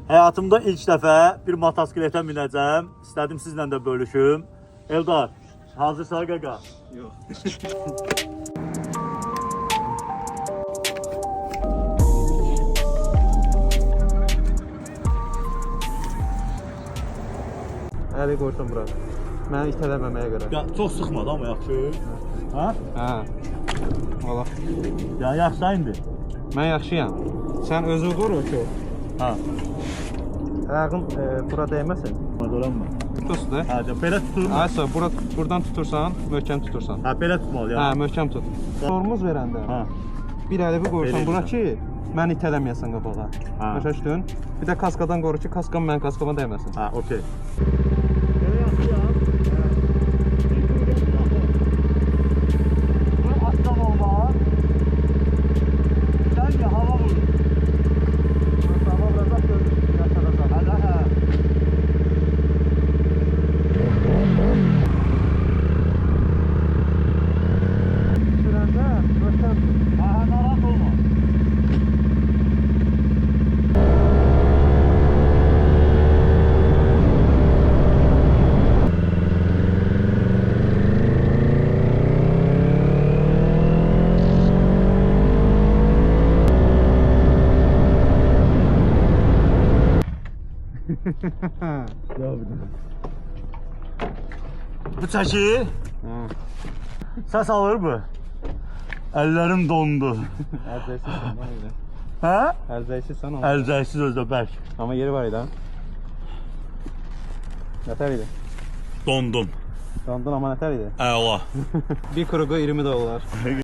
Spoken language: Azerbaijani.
Həyatımda ilk dəfə bir motosikletə minəcəm. İstədim sizlə də bölüşüm. Eldar, hazırsan qaqa? Yox. Əli qoysan bura. Məni itələməməyə görə. Ya, çox sıxmadı amma yaxşı. Hə? Hə. Ola. Ya, yaxşı indi. Mən yaxşıyam. Sən özünü qoru ki. Hə. Ayağın bura dəyməsin. Dolanma. Tutursun da. Hə, belə tuturum. Aysa buradan tutursan, möhkəm tutursan. Hə, belə tutmalı ya. Hə, möhkəm tut. Sorumuz verəndə. Hə. Bir əlivi qoysan Belə bura ki, məni itələməyəsən qabağa. Hə. Başa düşdün? Bir də kaskadan qoru ki, kaskam mənim kaskama dəyməsin. Hə, okey. Bu çəki səs alır mı? Əllərim dondu. Əlzəksizsən lan elə. Hə? Əlzəksizsən o. Əlzəksiz özdə bərk. Amma yeri var idi ha. Nətər idi? Dondum. Dondun amma nətər idi? Əla. Bir kuruğu $20.